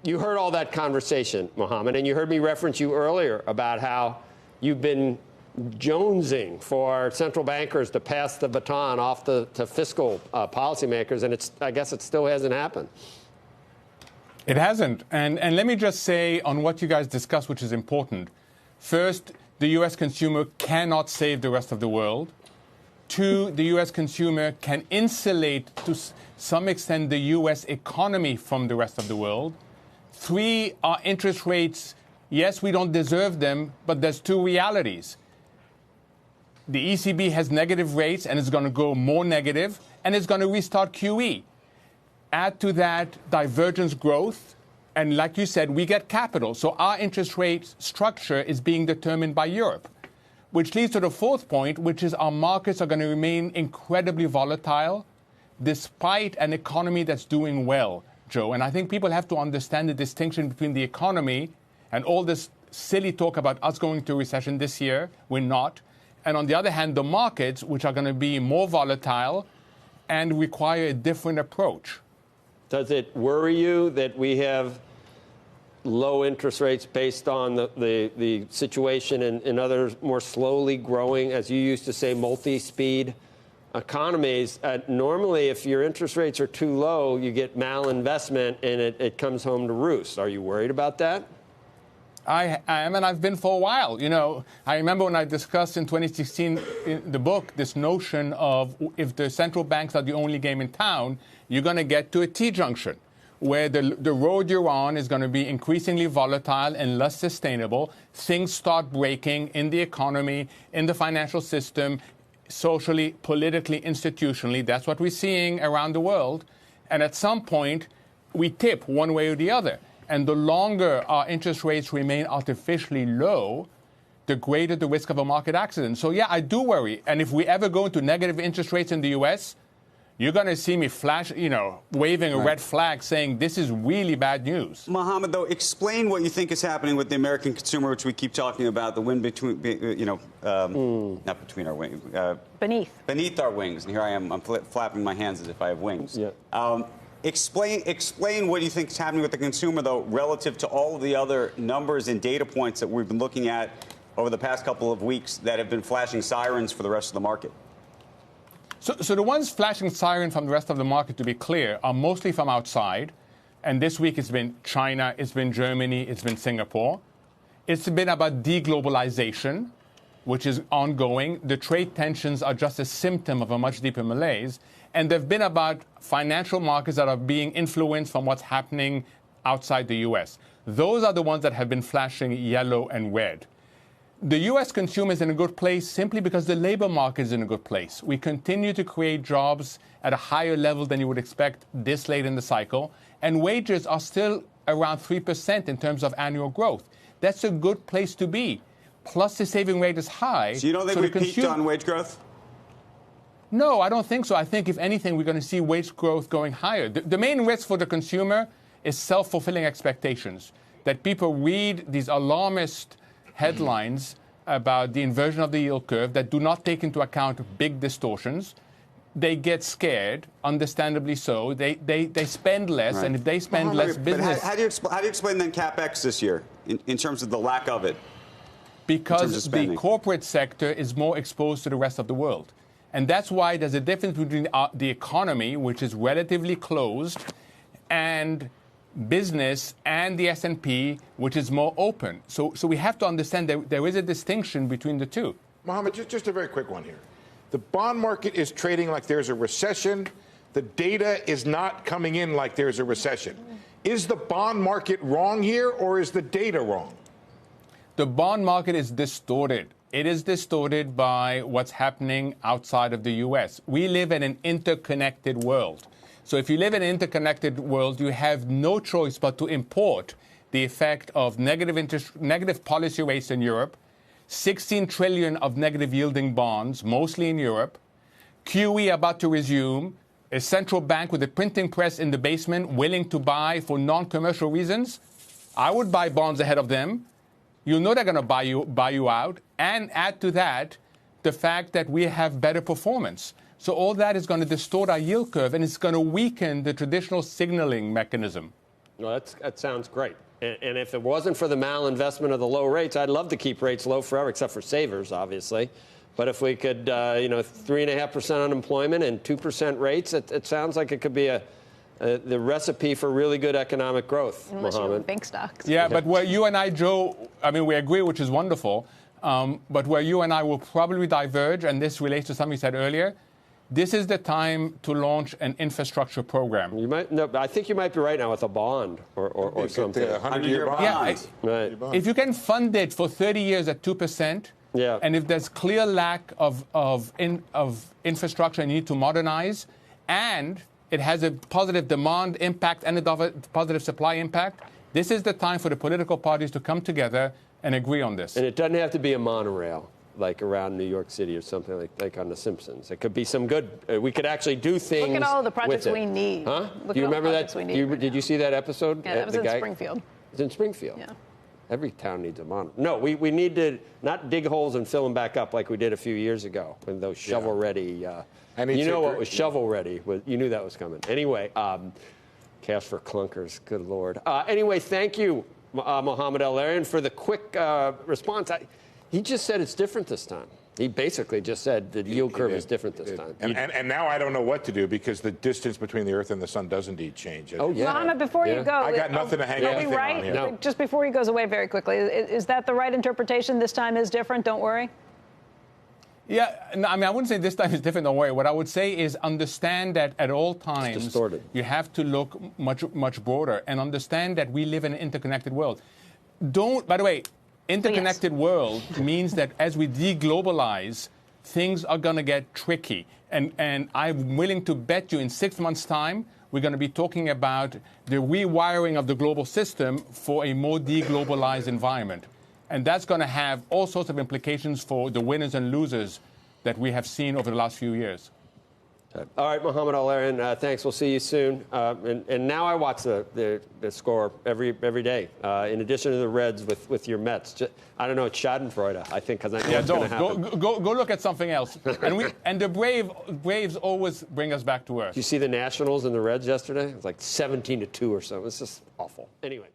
You heard all that conversation, Mohamed, and you heard me reference you earlier about how you've been jonesing for central bankers to pass the baton off to fiscal policymakers, and I guess it still hasn't happened. It hasn't. And let me just say on what you guys discussed, which is important. First, the U.S. consumer cannot save the rest of the world. Two, the U.S. consumer can insulate to some extent the U.S. economy from the rest of the world. Three, our interest rates, yes, we don't deserve them, but there's two realities. The ECB has negative rates, and it's going to go more negative, and it's going to restart QE. Add to that divergence growth, and like you said, we get capital. So our interest rate structure is being determined by Europe, which leads to the fourth point, which is our markets are going to remain incredibly volatile despite an economy that's doing well, Joe. And I think people have to understand the distinction between the economy and all this silly talk about us going to recession this year. We're not. And on the other hand, the markets, which are going to be more volatile and require a different approach. Does it worry you that we have low interest rates based on the situation in other more slowly growing, as you used to say, multi-speed economies? Normally, if your interest rates are too low, you get malinvestment and it comes home to roost. Are you worried about that? I am, and I've been for a while. You know, I remember when I discussed in 2016 in the book this notion of if the central banks are the only game in town, you're going to get to a T-junction where the road you're on is going to be increasingly volatile and less sustainable. Things start breaking in the economy, in the financial system, socially, politically, institutionally. That's what we're seeing around the world. And at some point, we tip one way or the other. And the longer our interest rates remain artificially low, the greater the risk of a market accident. So, yeah, I do worry. And if we ever go into negative interest rates in the U.S., you're going to see me waving a red flag saying this is really bad news. Mohamed, though, explain what you think is happening with the American consumer, which we keep talking about, the wind between, not between our wings. Beneath our wings. And here I am, I'm flapping my hands as if I have wings. Yeah. Explain what you think is happening with the consumer, though, relative to all of the other numbers and data points that we've been looking at over the past couple of weeks that have been flashing sirens for the rest of the market. So the ones flashing siren from the rest of the market, to be clear, are mostly from outside. And this week it's been China, it's been Germany, it's been Singapore. It's been about deglobalization, which is ongoing. The trade tensions are just a symptom of a much deeper malaise. And they've been about financial markets that are being influenced from what's happening outside the U.S. Those are the ones that have been flashing yellow and red. The U.S. consumer is in a good place simply because the labor market is in a good place. We continue to create jobs at a higher level than you would expect this late in the cycle, and wages are still around 3% in terms of annual growth. That's a good place to be. Plus, the saving rate is high. So you don't think we peaked on wage growth? No, I don't think so. I think, if anything, we're going to see wage growth going higher. The main risk for the consumer is self-fulfilling expectations, that people read these alarmist headlines about the inversion of the yield curve that do not take into account big distortions. They get scared, understandably so. They spend less, right. And if they spend less, business... How do you explain then CapEx this year in terms of the lack of it? Because the corporate sector is more exposed to the rest of the world. And that's why there's a difference between the economy, which is relatively closed, and business and the S&P, which is more open. So we have to understand that there is a distinction between the two. Mohamed, just a very quick one here. The bond market is trading like there's a recession. The data is not coming in like there's a recession. Is the bond market wrong here, or is the data wrong? The bond market is distorted. It is distorted by what's happening outside of the U.S. We live in an interconnected world. So if you live in an interconnected world, you have no choice but to import the effect of negative policy rates in Europe, 16 trillion of negative yielding bonds, mostly in Europe, QE about to resume, a central bank with a printing press in the basement willing to buy for non-commercial reasons. I would buy bonds ahead of them. You know they're going to buy you out. And add to that the fact that we have better performance. So all that is going to distort our yield curve, and it's going to weaken the traditional signaling mechanism. Well, that sounds great. And if it wasn't for the malinvestment of the low rates, I'd love to keep rates low forever, except for savers, obviously. But if we could, 3.5% unemployment and 2% rates, it sounds like it could be the recipe for really good economic growth, Unless you own Mohamed. bank stocks. Yeah, but where you and I, Joe, we agree, which is wonderful. But where you and I will probably diverge, and this relates to something you said earlier, this is the time to launch an infrastructure program. I think you might be right now with a bond or something. A 100-year bond. Yeah, Right. if you can fund it for 30 years at 2%, Yeah. and if there's clear lack of infrastructure and you need to modernize, and it has a positive demand impact and a positive supply impact, this is the time for the political parties to come together and agree on this. And it doesn't have to be a monorail, like around New York City or something like on The Simpsons. It could be some good. We could actually do things. Look at all the projects with it. we need. Huh? Look Do you at all the remember projects that? we need. Did you see that episode? Yeah, that was in Springfield. It's in Springfield. Yeah. Every town needs a monorail. No, we need to not dig holes and fill them back up like we did a few years ago when those shovel-ready. What was shovel-ready? You knew that was coming. Anyway, cash for clunkers. Good Lord. Anyway, thank you, Mohamed El-Erian, for the quick response. He just said it's different this time. He basically just said the yield curve is different this time. And now I don't know what to do because the distance between the Earth and the Sun does indeed change. Oh, yeah. Mohamed, before you go, I got nothing to hang anything on here. No. Just before he goes away very quickly, is that the right interpretation? This time is different, don't worry? Yeah, no, I wouldn't say this time is different, don't worry. What I would say is understand that at all times you have to look much broader and understand that we live in an interconnected world. By the way, interconnected world means that as we deglobalize, things are going to get tricky. And I'm willing to bet you in 6 months' time, we're going to be talking about the rewiring of the global system for a more deglobalized environment. And that's going to have all sorts of implications for the winners and losers that we have seen over the last few years. All right, Mohamed El-Erian, thanks. We'll see you soon. And now I watch the score every day, in addition to the Reds with your Mets. I don't know, it's Schadenfreude, I think, because I know it's going to happen. Go look at something else. And the Braves always bring us back to earth. Did you see the Nationals and the Reds yesterday? It was like 17-2 or something. It's just awful. Anyway.